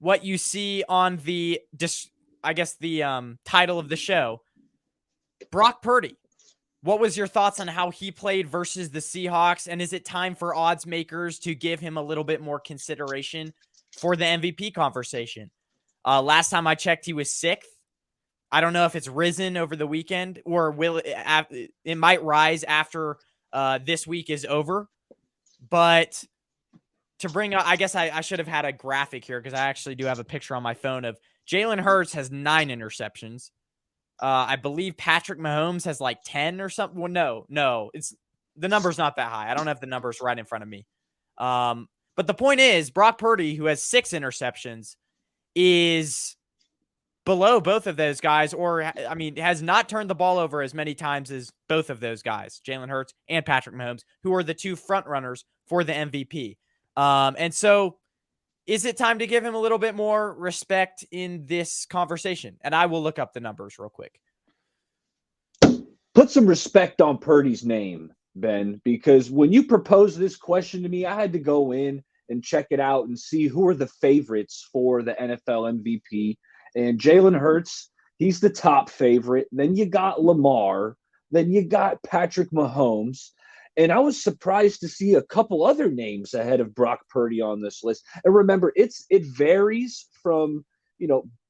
what you see on the title of the show, Brock Purdy. What was your thoughts on how he played versus the Seahawks? And is it time for odds makers to give him a little bit more consideration for the MVP conversation? Last time I checked, he was 6th. I don't know if it's risen over the weekend or will it might rise after this week is over. But to bring up, I guess I should have had a graphic here because I actually do have a picture on my phone of Jalen Hurts has 9 interceptions. I believe Patrick Mahomes has like 10 or something. Well, no, it's the number's not that high. I don't have the numbers right in front of me. But the point is, Brock Purdy, who has 6 interceptions, is below both of those guys, or I mean, has not turned the ball over as many times as both of those guys, Jalen Hurts and Patrick Mahomes, who are the 2 front runners for the MVP. And so is it time to give him a little bit more respect in this conversation? And I will look up the numbers real quick. Put some respect on Purdy's name, Ben, because when you proposed this question to me, I had to go in and check it out and see who are the favorites for the NFL MVP. And Jalen Hurts, he's the top favorite. Then you got Lamar. Then you got Patrick Mahomes. And I was surprised to see a couple other names ahead of Brock Purdy on this list. And remember, it varies from,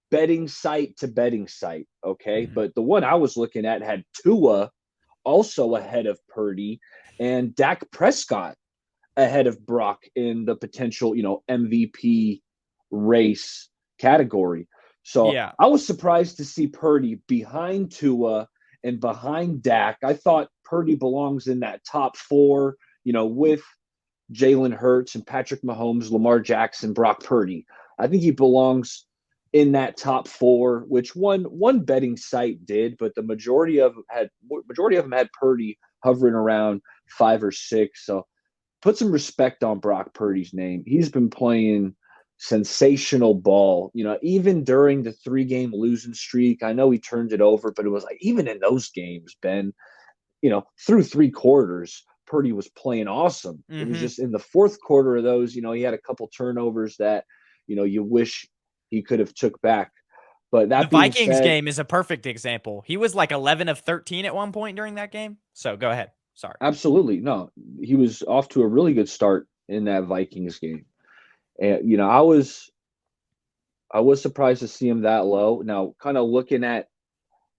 betting site to betting site, okay? Mm-hmm. But the one I was looking at had Tua also ahead of Purdy and Dak Prescott ahead of Brock in the potential, MVP race category. So yeah. I was surprised to see Purdy behind Tua and behind Dak. I thought Purdy belongs in that top 4, with Jalen Hurts and Patrick Mahomes, Lamar Jackson, Brock Purdy. I think he belongs in that top 4, which one betting site did, but the majority of them had Purdy hovering around 5 or 6. So put some respect on Brock Purdy's name. He's been playing sensational ball, even during the 3-game losing streak. I know he turned it over, but it was like, even in those games, Ben, through 3 quarters, Purdy was playing awesome. Mm-hmm. It was just in the 4th quarter of those, he had a couple turnovers that, you wish he could have took back. But that the Vikings game is a perfect example. He was like 11 of 13 at one point during that game. So go ahead. Sorry. Absolutely. No, he was off to a really good start in that Vikings game. And, I was surprised to see him that low. Now, kind of looking at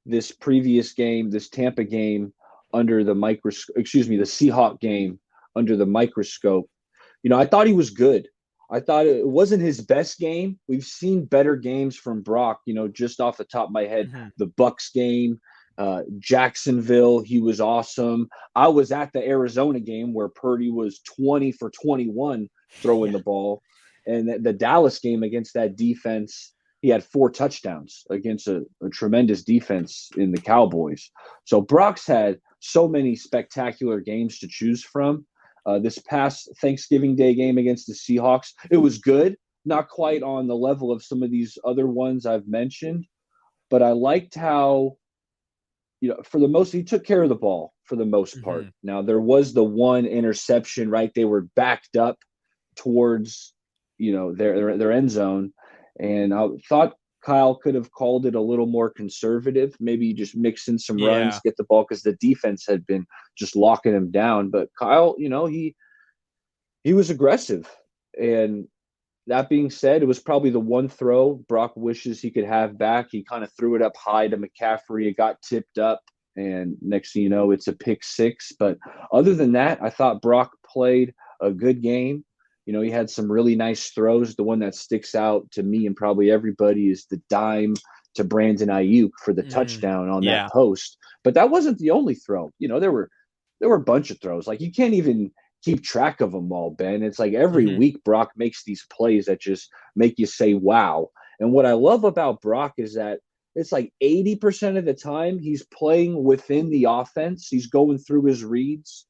this previous game, this Tampa game under the microscope, the Seahawk game under the microscope, I thought he was good. I thought it wasn't his best game. We've seen better games from Brock, just off the top of my head. Mm-hmm. The Bucs game, Jacksonville, he was awesome. I was at the Arizona game where Purdy was 20 for 21 throwing the ball. And the Dallas game against that defense, he had 4 touchdowns against a tremendous defense in the Cowboys. So Brock's had so many spectacular games to choose from. This past Thanksgiving Day game against the Seahawks, it was good. Not quite on the level of some of these other ones I've mentioned, but I liked how, for the most, he took care of the ball for the most part. Mm-hmm. Now, there was the one interception, right? They were backed up towards, their end zone. And I thought Kyle could have called it a little more conservative, maybe just mix in some runs, get the ball, because the defense had been just locking him down. But Kyle, he was aggressive. And that being said, it was probably the one throw Brock wishes he could have back. He kind of threw it up high to McCaffrey. It got tipped up, and next thing you know, it's a pick 6. But other than that, I thought Brock played a good game. He had some really nice throws. The one that sticks out to me and probably everybody is the dime to Brandon Ayuk for the touchdown on that post. But that wasn't the only throw. There were a bunch of throws. Like, you can't even keep track of them all, Ben. It's like every week Brock makes these plays that just make you say, wow. And what I love about Brock is that it's like 80% of the time he's playing within the offense. He's going through his reads.